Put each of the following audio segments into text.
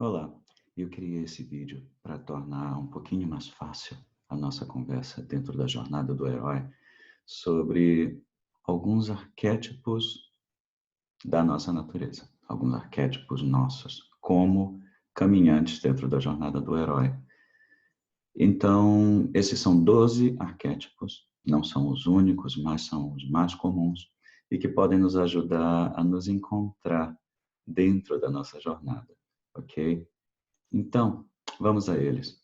Olá, eu criei esse vídeo para tornar um pouquinho mais fácil a nossa conversa dentro da jornada do herói sobre alguns arquétipos da nossa natureza, alguns arquétipos nossos, como caminhantes dentro da jornada do herói. Então, esses são 12 arquétipos, não são os únicos, mas são os mais comuns e que podem nos ajudar a nos encontrar dentro da nossa jornada, ok? Então, vamos a eles.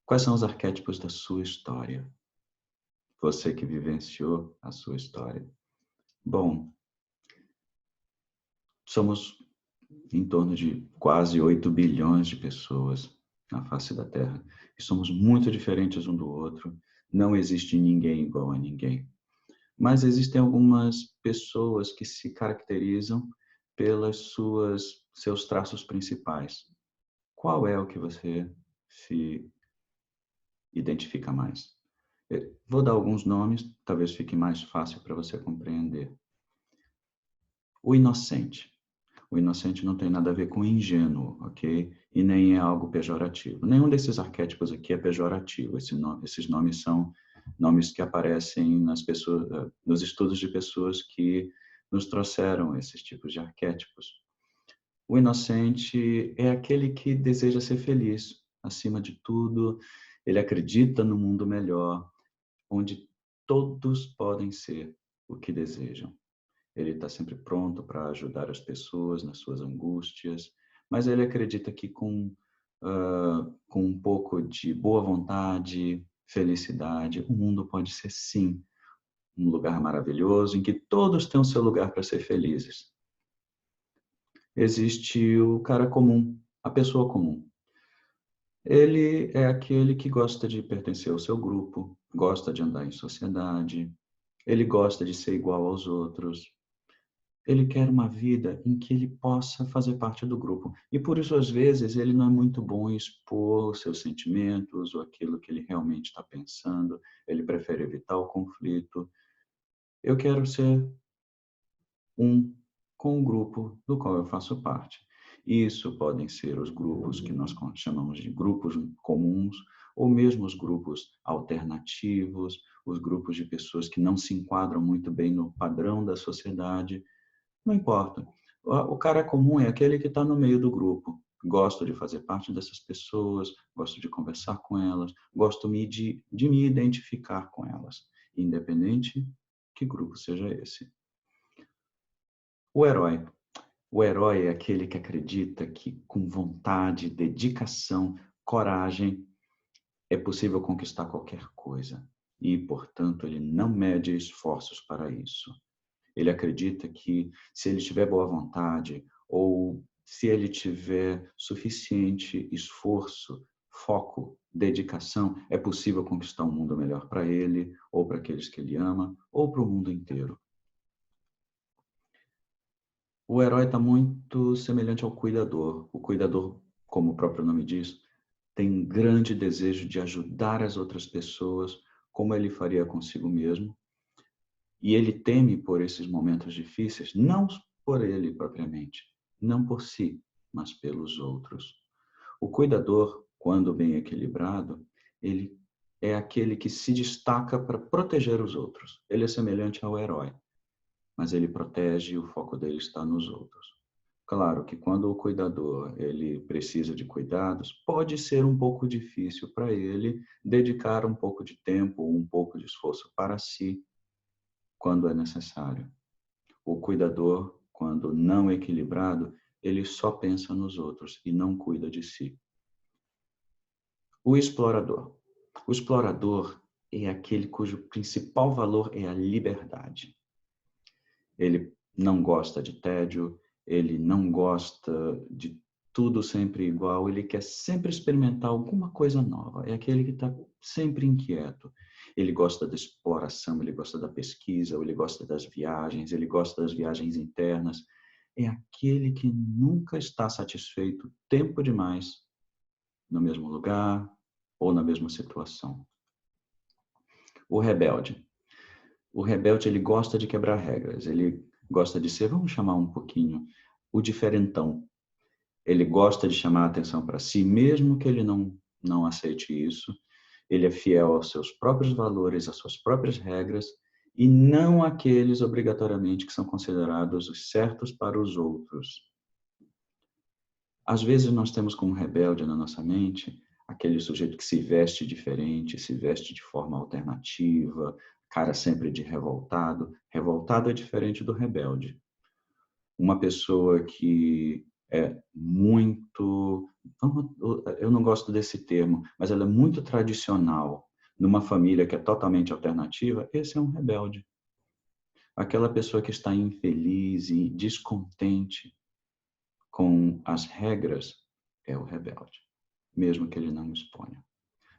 Quais são os arquétipos da sua história? Você que vivenciou a sua história. Bom, somos em torno de quase 8 bilhões de pessoas na face da Terra. E somos muito diferentes um do outro. Não existe ninguém igual a ninguém. Mas existem algumas pessoas que se caracterizam pelas seus traços principais. Qual é o que você se identifica mais? Vou dar alguns nomes, talvez fique mais fácil para você compreender. O inocente. O inocente não tem nada a ver com ingênuo, ok? E nem é algo pejorativo. Nenhum desses arquétipos aqui é pejorativo. Esses nomes são nomes que aparecem nos estudos de pessoas que nos trouxeram esses tipos de arquétipos. O inocente é aquele que deseja ser feliz, acima de tudo. Ele acredita no mundo melhor, onde todos podem ser o que desejam. Ele está sempre pronto para ajudar as pessoas nas suas angústias, mas ele acredita que com um pouco de boa vontade, felicidade, o mundo pode ser sim um lugar maravilhoso em que todos têm o seu lugar para ser felizes. Existe o cara comum, a pessoa comum. Ele é aquele que gosta de pertencer ao seu grupo, gosta de andar em sociedade, ele gosta de ser igual aos outros. Ele quer uma vida em que ele possa fazer parte do grupo. E por isso, às vezes, ele não é muito bom em expor os seus sentimentos ou aquilo que ele realmente está pensando. Ele prefere evitar o conflito. Eu quero ser um com o grupo do qual eu faço parte. Isso podem ser os grupos que nós chamamos de grupos comuns, ou mesmo os grupos alternativos, os grupos de pessoas que não se enquadram muito bem no padrão da sociedade. Não importa. O cara comum é aquele que está no meio do grupo. Gosto de fazer parte dessas pessoas, gosto de conversar com elas, gosto de me identificar com elas, independente que grupo seja esse. O herói. O herói é aquele que acredita que com vontade, dedicação, coragem, é possível conquistar qualquer coisa. E, portanto, ele não mede esforços para isso. Ele acredita que se ele tiver boa vontade ou se ele tiver suficiente esforço, foco, dedicação, é possível conquistar um mundo melhor para ele, ou para aqueles que ele ama, ou para o mundo inteiro. O herói está muito semelhante ao cuidador. O cuidador, como o próprio nome diz, tem um grande desejo de ajudar as outras pessoas, como ele faria consigo mesmo. E ele teme por esses momentos difíceis, não por ele propriamente, não por si, mas pelos outros. O cuidador, quando bem equilibrado, ele é aquele que se destaca para proteger os outros. Ele é semelhante ao herói, mas ele protege e o foco dele está nos outros. Claro que quando o cuidador ele precisa de cuidados, pode ser um pouco difícil para ele dedicar um pouco de tempo, um pouco de esforço para si, quando é necessário. O cuidador, quando não equilibrado, ele só pensa nos outros e não cuida de si. O explorador. O explorador é aquele cujo principal valor é a liberdade. Ele não gosta de tédio, ele não gosta de tudo sempre igual, ele quer sempre experimentar alguma coisa nova. É aquele que está sempre inquieto. Ele gosta da exploração, ele gosta da pesquisa, ele gosta das viagens, ele gosta das viagens internas. É aquele que nunca está satisfeito tempo demais no mesmo lugar ou na mesma situação. O rebelde. O rebelde, ele gosta de quebrar regras, ele gosta de ser, vamos chamar um pouquinho, o diferentão. Ele gosta de chamar a atenção para si, mesmo que ele não aceite isso. Ele é fiel aos seus próprios valores, às suas próprias regras, e não aqueles obrigatoriamente que são considerados os certos para os outros. Às vezes nós temos como rebelde na nossa mente aquele sujeito que se veste diferente, se veste de forma alternativa, cara sempre de revoltado. Revoltado é diferente do rebelde. Uma pessoa que é muito, eu não gosto desse termo, mas ela é muito tradicional, numa família que é totalmente alternativa, esse é um rebelde. Aquela pessoa que está infeliz e descontente com as regras é o rebelde, mesmo que ele não exponha.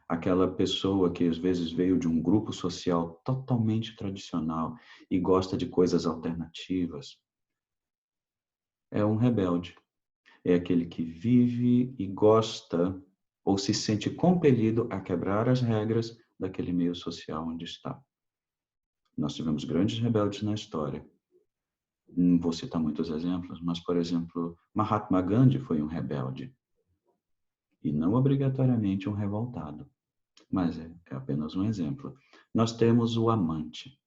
Aquela pessoa que às vezes veio de um grupo social totalmente tradicional e gosta de coisas alternativas é um rebelde. É aquele que vive e gosta ou se sente compelido a quebrar as regras daquele meio social onde está. Nós tivemos grandes rebeldes na história. Não vou citar muitos exemplos, mas, por exemplo, Mahatma Gandhi foi um rebelde. E não obrigatoriamente um revoltado, mas é apenas um exemplo. Nós temos o amante.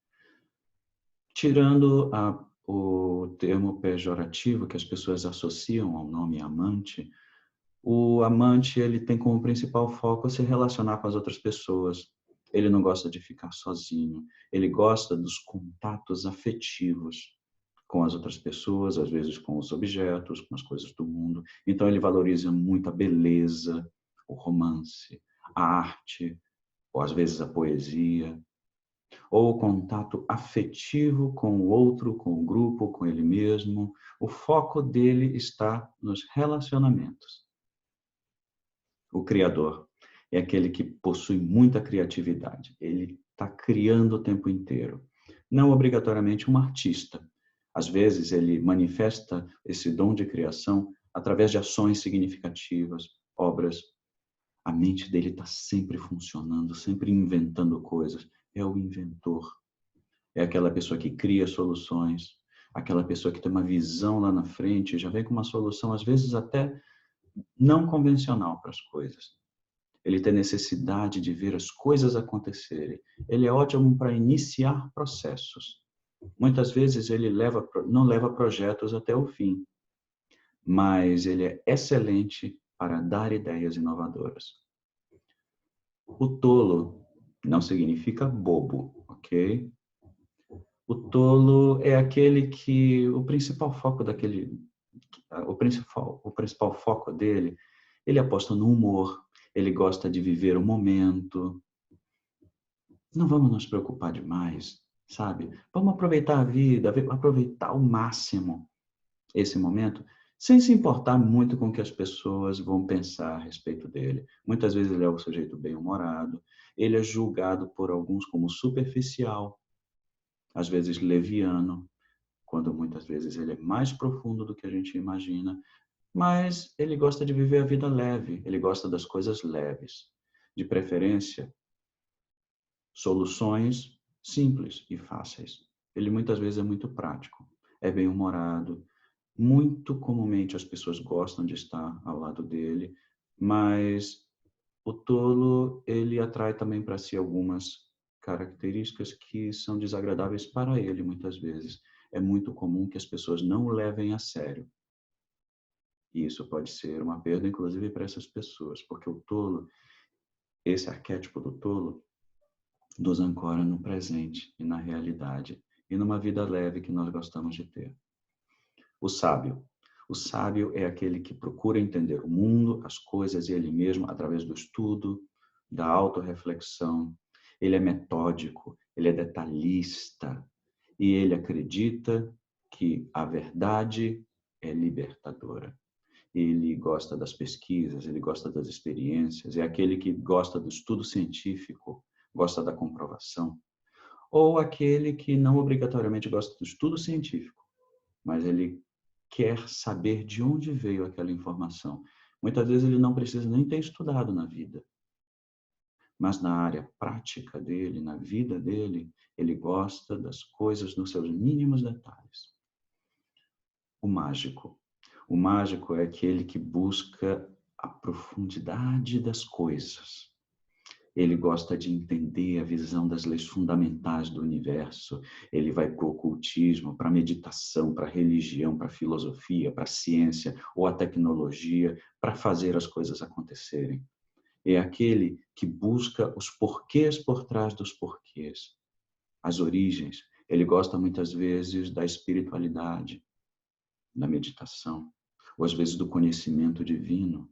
Tirando o termo pejorativo que as pessoas associam ao nome amante, o amante ele tem como principal foco se relacionar com as outras pessoas. Ele não gosta de ficar sozinho. Ele gosta dos contatos afetivos com as outras pessoas, às vezes com os objetos, com as coisas do mundo. Então ele valoriza muito a beleza, o romance, a arte, ou às vezes a poesia, ou o contato afetivo com o outro, com o grupo, com ele mesmo. O foco dele está nos relacionamentos. O criador é aquele que possui muita criatividade. Ele está criando o tempo inteiro. Não obrigatoriamente um artista. Às vezes ele manifesta esse dom de criação através de ações significativas, obras. A mente dele está sempre funcionando, sempre inventando coisas. É o inventor. É aquela pessoa que cria soluções, aquela pessoa que tem uma visão lá na frente, já vem com uma solução, às vezes até não convencional para as coisas. Ele tem necessidade de ver as coisas acontecerem. Ele é ótimo para iniciar processos. Muitas vezes ele não leva projetos até o fim, mas ele é excelente para dar ideias inovadoras. O tolo não significa bobo, ok? O tolo é aquele que o principal foco foco dele, ele aposta no humor, ele gosta de viver o momento. Não vamos nos preocupar demais, sabe? Vamos aproveitar a vida, aproveitar ao máximo esse momento, sem se importar muito com o que as pessoas vão pensar a respeito dele. Muitas vezes ele é um sujeito bem-humorado, ele é julgado por alguns como superficial, às vezes leviano, quando muitas vezes ele é mais profundo do que a gente imagina, mas ele gosta de viver a vida leve, ele gosta das coisas leves. De preferência, soluções simples e fáceis. Ele muitas vezes é muito prático, é bem-humorado. Muito comumente as pessoas gostam de estar ao lado dele, mas o tolo, ele atrai também para si algumas características que são desagradáveis para ele muitas vezes. É muito comum que as pessoas não o levem a sério. E isso pode ser uma perda, inclusive, para essas pessoas, porque o tolo, esse arquétipo do tolo, nos ancora no presente e na realidade, e numa vida leve que nós gostamos de ter. O sábio. O sábio é aquele que procura entender o mundo, as coisas e ele mesmo através do estudo, da autorreflexão. Ele é metódico, ele é detalhista e ele acredita que a verdade é libertadora. Ele gosta das pesquisas, ele gosta das experiências, é aquele que gosta do estudo científico, gosta da comprovação. Ou aquele que não obrigatoriamente gosta do estudo científico, mas ele quer saber de onde veio aquela informação. Muitas vezes ele não precisa nem ter estudado na vida, mas na área prática dele, na vida dele, ele gosta das coisas nos seus mínimos detalhes. O mágico. O mágico é aquele que busca a profundidade das coisas. Ele gosta de entender a visão das leis fundamentais do universo. Ele vai para o ocultismo, para a meditação, para a religião, para a filosofia, para a ciência ou a tecnologia, para fazer as coisas acontecerem. É aquele que busca os porquês por trás dos porquês, as origens. Ele gosta muitas vezes da espiritualidade, da meditação, ou às vezes do conhecimento divino.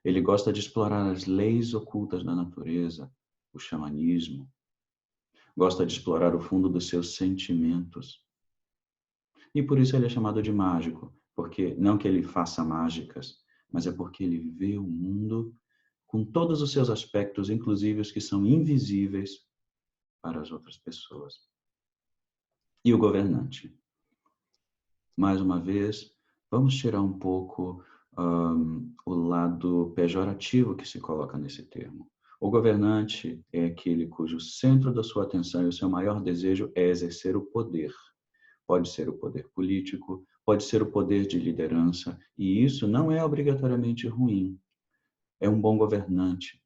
Ele gosta de explorar as leis ocultas da natureza, o xamanismo. Gosta de explorar o fundo dos seus sentimentos. E por isso ele é chamado de mágico, porque não que ele faça mágicas, mas é porque ele vê o mundo com todos os seus aspectos, inclusive os que são invisíveis para as outras pessoas. E o governante. Mais uma vez, vamos tirar um pouco o lado pejorativo que se coloca nesse termo. O governante é aquele cujo centro da sua atenção e o seu maior desejo é exercer o poder. Pode ser o poder político, pode ser o poder de liderança, e isso não é obrigatoriamente ruim. É um bom governante.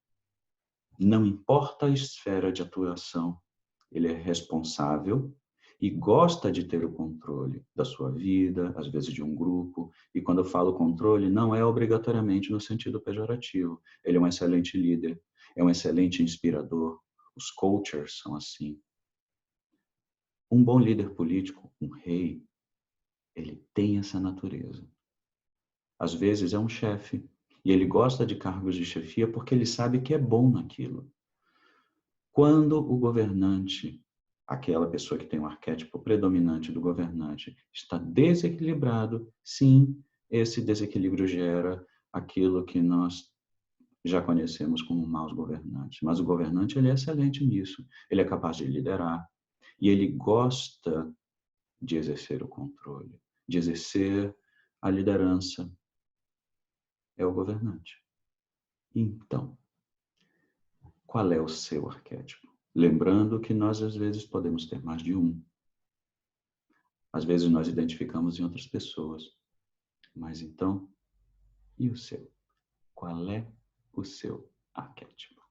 Não importa a esfera de atuação, ele é responsável e gosta de ter o controle da sua vida, às vezes de um grupo. E quando eu falo controle, não é obrigatoriamente no sentido pejorativo. Ele é um excelente líder, é um excelente inspirador. Os coaches são assim. Um bom líder político, um rei, ele tem essa natureza. Às vezes é um chefe e ele gosta de cargos de chefia porque ele sabe que é bom naquilo. Quando o governante, aquela pessoa que tem um arquétipo predominante do governante, está desequilibrado, sim, esse desequilíbrio gera aquilo que nós já conhecemos como maus governantes. Mas o governante, ele é excelente nisso. Ele é capaz de liderar e ele gosta de exercer o controle, de exercer a liderança. É o governante. Então, qual é o seu arquétipo? Lembrando que nós, às vezes, podemos ter mais de um. Às vezes, nós identificamos em outras pessoas. Mas então, e o seu? Qual é o seu arquétipo?